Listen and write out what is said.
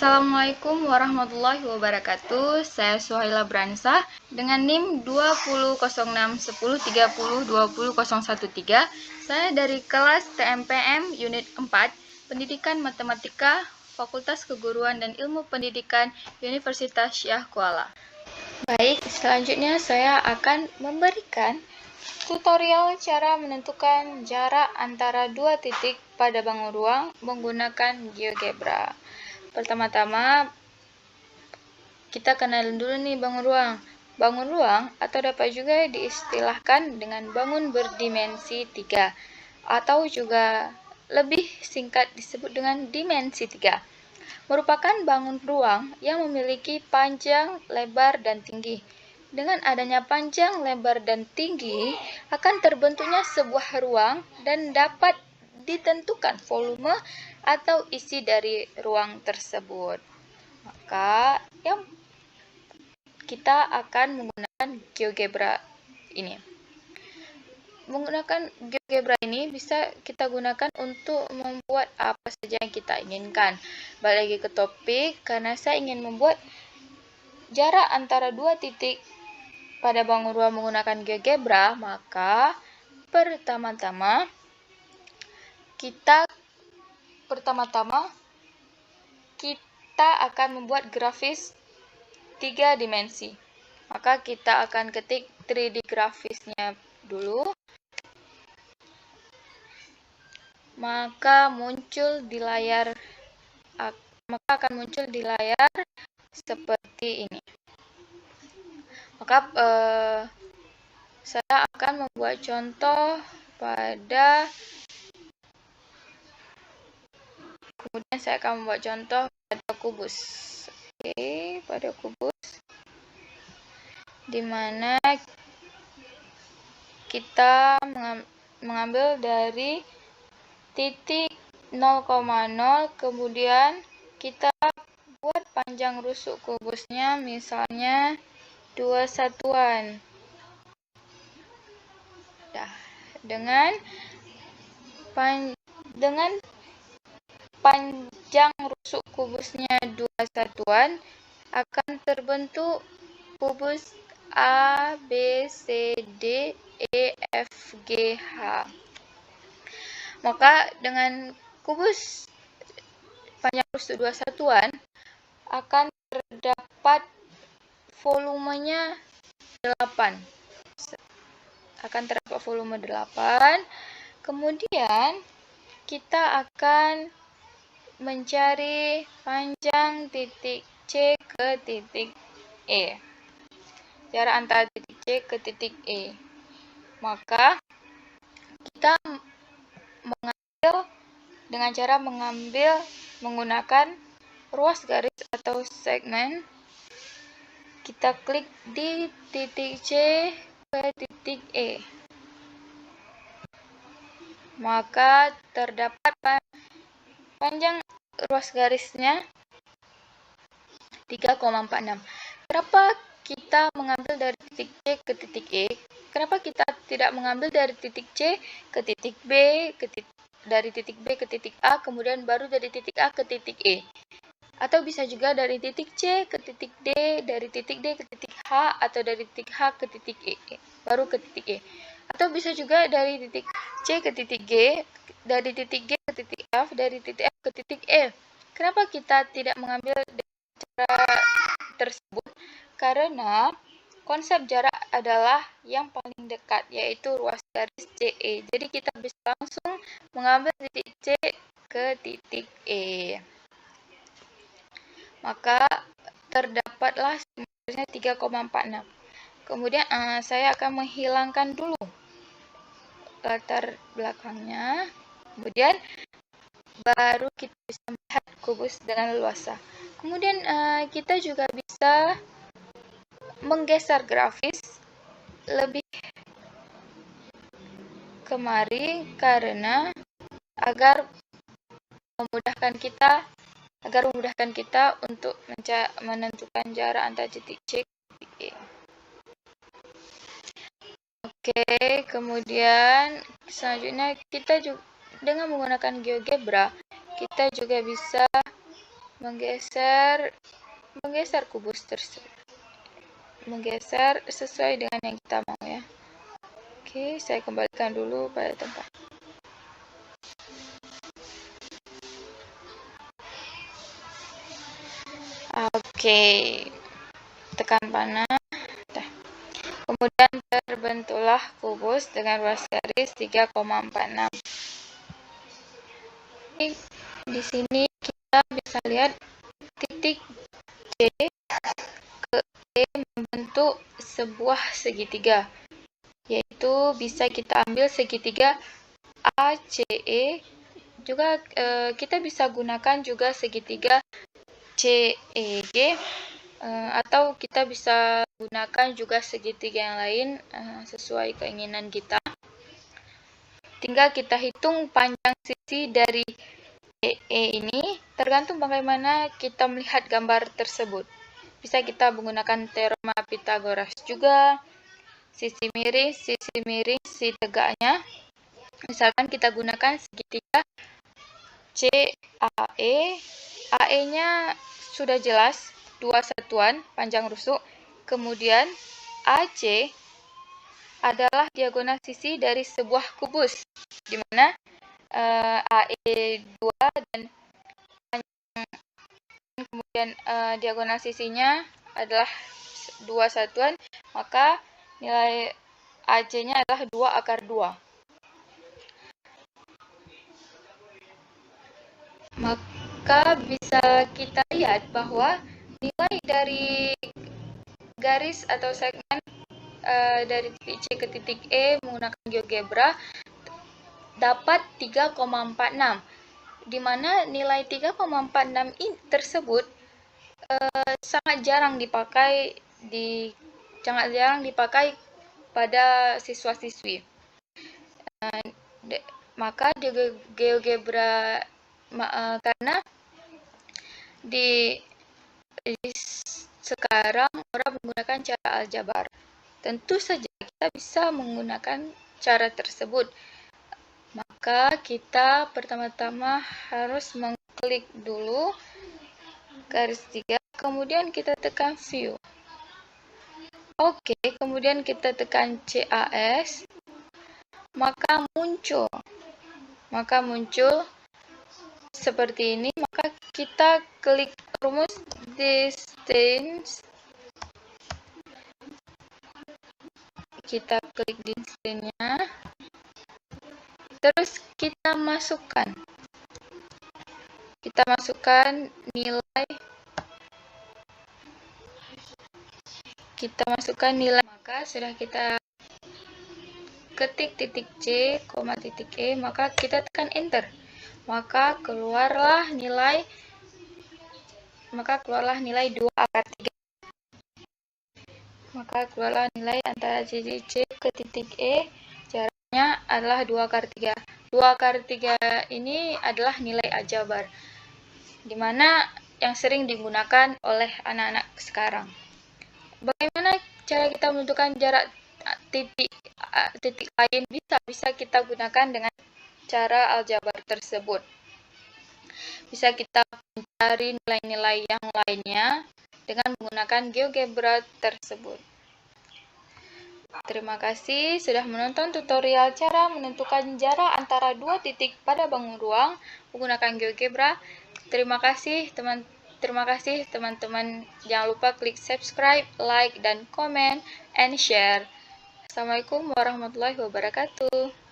Assalamualaikum warahmatullahi wabarakatuh. Saya Suhaila Bransa dengan NIM 20061030200113. Saya dari kelas TMPM Unit 4, Pendidikan Matematika, Fakultas Keguruan dan Ilmu Pendidikan Universitas Syah Kuala. Baik, selanjutnya saya akan memberikan tutorial cara menentukan jarak antara dua titik pada bangun ruang menggunakan GeoGebra. Pertama-tama, kita kenalin dulu nih bangun ruang. Bangun ruang atau dapat juga diistilahkan dengan bangun berdimensi 3 atau juga lebih singkat disebut dengan dimensi 3. Merupakan bangun ruang yang memiliki panjang, lebar, dan tinggi. Dengan adanya panjang, lebar, dan tinggi, akan terbentuknya sebuah ruang dan dapat ditentukan volume atau isi dari ruang tersebut. Maka kita akan menggunakan GeoGebra ini. Menggunakan GeoGebra ini bisa kita gunakan untuk membuat apa saja yang kita inginkan. Balik lagi ke topik, karena saya ingin membuat jarak antara dua titik pada bangun ruang menggunakan GeoGebra, maka pertama-tama kita akan membuat grafis 3 dimensi. Maka kita akan ketik 3D grafisnya dulu. Maka akan muncul di layar seperti ini. Maka saya akan membuat contoh pada kubus. Oke, pada kubus di mana kita mengambil dari titik 0,0, kemudian kita buat panjang rusuk kubusnya misalnya 2 satuan. Dengan panjang rusuk kubusnya 2 satuan akan terbentuk kubus A, B, C, D, E, F, G, H. Maka dengan kubus panjang rusuk 2 satuan akan terdapat volumenya 8. Kemudian kita akan mencari panjang titik C ke titik E. Jarak antara titik C ke titik E. Maka kita mengambil dengan cara menggunakan ruas garis atau segmen. Kita klik di titik C ke titik E. Maka terdapat panjang ruas garisnya 3,46. Kenapa kita mengambil dari titik C ke titik E? Kenapa kita tidak mengambil dari titik C ke titik B, dari titik B ke titik A, kemudian baru dari titik A ke titik E? Atau bisa juga dari titik C ke titik D, dari titik D ke titik H, atau dari titik H ke titik E, baru ke titik E. Atau bisa juga dari titik C ke titik G, dari titik G ke titik F, dari titik F ke titik E. Kenapa kita tidak mengambil cara tersebut? Karena konsep jarak adalah yang paling dekat, yaitu ruas garis CE. Jadi kita bisa langsung mengambil titik C ke titik E. Maka terdapatlah garisnya 3,46. Kemudian saya akan menghilangkan dulu latar belakangnya. Kemudian baru kita bisa melihat kubus dengan leluasa. Kemudian kita juga bisa menggeser grafis lebih kemari karena agar memudahkan kita untuk menentukan jarak antara titik C dan titik E. Oke, kemudian selanjutnya kita juga dengan menggunakan GeoGebra, kita juga bisa menggeser kubus tersebut, menggeser sesuai dengan yang kita mau ya. Oke, saya kembalikan dulu pada tempat. Oke, tekan panah. Kemudian terbentuklah kubus dengan ruas garis 3,46. Di sini kita bisa lihat titik C ke E membentuk sebuah segitiga, yaitu bisa kita ambil segitiga ACE. Juga kita bisa gunakan juga segitiga CEG, atau kita bisa gunakan juga segitiga yang lain sesuai keinginan kita. Tinggal kita hitung panjang sisi dari CE ini, tergantung bagaimana kita melihat gambar tersebut. Bisa kita menggunakan teorema Pythagoras juga, sisi miring, sisi tegaknya. Misalkan kita gunakan segitiga CAE, AE-nya sudah jelas, 2 satuan panjang rusuk. Kemudian AC adalah diagonal sisi dari sebuah kubus, di mana AE 2 dan panjang, kemudian diagonal sisinya adalah 2 satuan, maka nilai AC-nya adalah 2/2. Maka bisa kita lihat bahwa nilai dari garis atau segmen dari titik C ke titik E menggunakan GeoGebra dapat 3,46, di mana nilai 3,46 tersebut sangat jarang dipakai pada siswa-siswi. Maka di GeoGebra karena di sekarang orang menggunakan cara aljabar, tentu saja kita bisa menggunakan cara tersebut. Maka kita pertama-tama harus mengklik dulu garis 3, kemudian kita tekan view. Oke, kemudian kita tekan CAS, maka muncul seperti ini. Maka kita klik rumus distance, kita klik distance-nya, terus kita masukkan nilai, maka sudah kita ketik titik C, titik E, maka kita tekan enter, maka keluarlah nilai 2/3. Maka keluarlah nilai antara titik C ke titik E, jaraknya adalah 2/3. 2/3 ini adalah nilai aljabar, di mana yang sering digunakan oleh anak-anak sekarang. Bagaimana cara kita menentukan jarak titik lain? Bisa kita gunakan dengan cara aljabar tersebut. Bisa kita mencari nilai-nilai yang lainnya dengan menggunakan GeoGebra tersebut. Terima kasih sudah menonton tutorial cara menentukan jarak antara 2 titik pada bangun ruang menggunakan GeoGebra. Terima kasih teman-teman. Jangan lupa klik subscribe, like, dan komen, and share. Assalamualaikum warahmatullahi wabarakatuh.